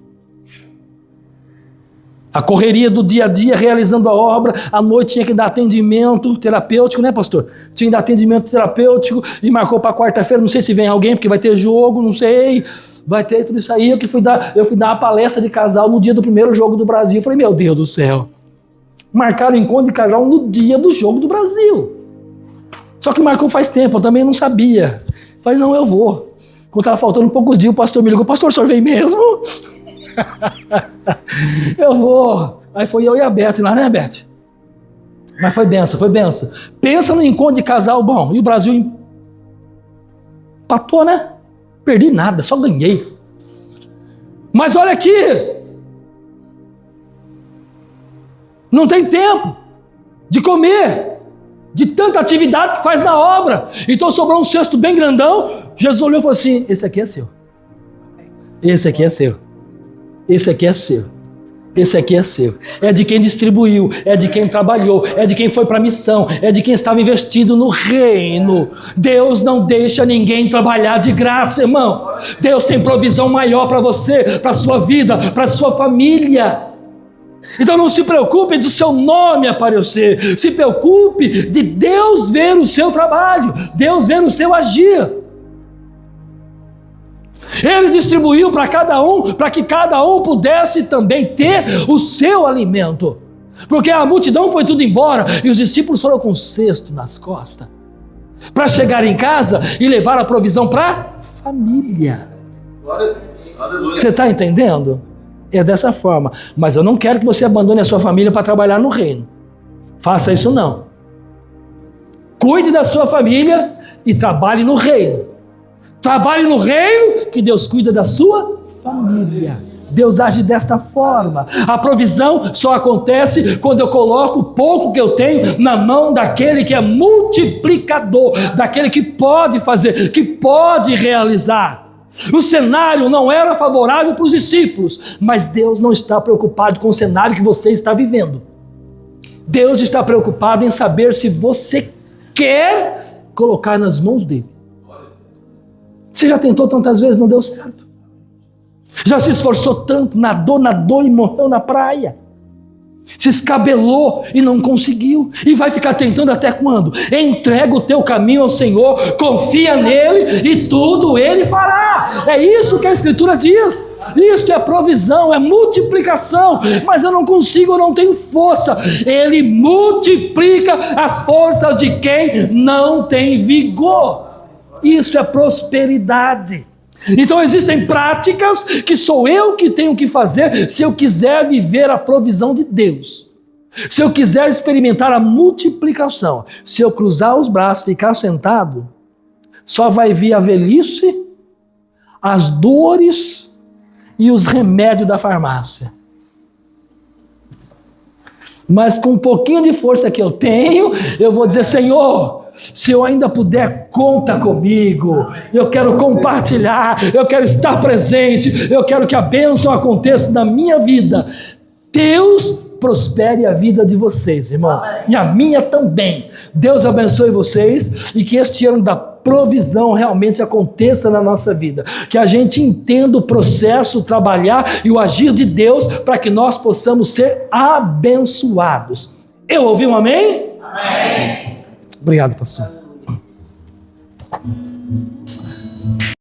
A correria do dia a dia, realizando a obra, à noite tinha que dar atendimento terapêutico, né, pastor? Tinha que dar atendimento terapêutico e marcou para quarta-feira, não sei se vem alguém, porque vai ter jogo, não sei, vai ter tudo isso aí. Eu fui dar uma palestra de casal no dia do primeiro jogo do Brasil. Eu falei, meu Deus do céu, marcaram o encontro de casal no dia do jogo do Brasil. Só que marcou faz tempo, eu também não sabia. Falei, não, eu vou. Quando estava faltando poucos dias, o pastor me ligou, pastor, o senhor veio mesmo? Eu vou. Aí foi eu e a Beth lá, né, Beth? Mas foi benção. Pensa no encontro de casal bom. E o Brasil empatou, né? Perdi nada, só ganhei. Mas olha aqui. Não tem tempo de comer, de tanta atividade que faz na obra. Então sobrou um cesto bem grandão. Jesus olhou e falou assim, esse aqui é seu. Esse aqui é seu. Esse aqui é seu. Esse aqui é seu. É de quem distribuiu, é de quem trabalhou, é de quem foi para a missão, é de quem estava investido no reino. Deus não deixa ninguém trabalhar de graça, irmão. Deus tem provisão maior para você, para a sua vida, para a sua família. Então não se preocupe do seu nome aparecer. Se preocupe de Deus ver o seu trabalho, Deus ver o seu agir. Ele distribuiu para cada um, para que cada um pudesse também ter o seu alimento. Porque a multidão foi tudo embora e os discípulos foram com um cesto nas costas para chegar em casa e levar a provisão para a família. Você está entendendo? É dessa forma. Mas eu não quero que você abandone a sua família para trabalhar no reino. Faça isso não. Cuide da sua família e trabalhe no reino. Trabalhe no reino, que Deus cuida da sua família. Deus age desta forma. A provisão só acontece quando eu coloco o pouco que eu tenho na mão daquele que é multiplicador, daquele que pode fazer, que pode realizar. O cenário não era favorável para os discípulos, mas Deus não está preocupado com o cenário que você está vivendo. Deus está preocupado em saber se você quer colocar nas mãos dele. Você já tentou tantas vezes, não deu certo. Já se esforçou tanto, nadou e morreu na praia. Se escabelou e não conseguiu. E vai ficar tentando até quando? Entrega o teu caminho ao Senhor, confia nele e tudo ele fará. É isso que a Escritura diz. Isto é provisão, é multiplicação. Mas eu não consigo, eu não tenho força. Ele multiplica as forças de quem não tem vigor. Isso é prosperidade. Então existem práticas que sou eu que tenho que fazer se eu quiser viver a provisão de Deus. Se eu quiser experimentar a multiplicação. Se eu cruzar os braços e ficar sentado, só vai vir a velhice, as dores e os remédios da farmácia. Mas com um pouquinho de força que eu tenho, eu vou dizer: Senhor, se eu ainda puder, conta comigo. Eu quero compartilhar, eu quero estar presente, eu quero que a bênção aconteça na minha vida. Deus prospere a vida de vocês, irmão. E a minha também. Deus abençoe vocês e que este ano da provisão realmente aconteça na nossa vida. Que a gente entenda o processo, o trabalhar e o agir de Deus para que nós possamos ser abençoados. Eu ouvi um amém? Amém. Obrigado, pastor.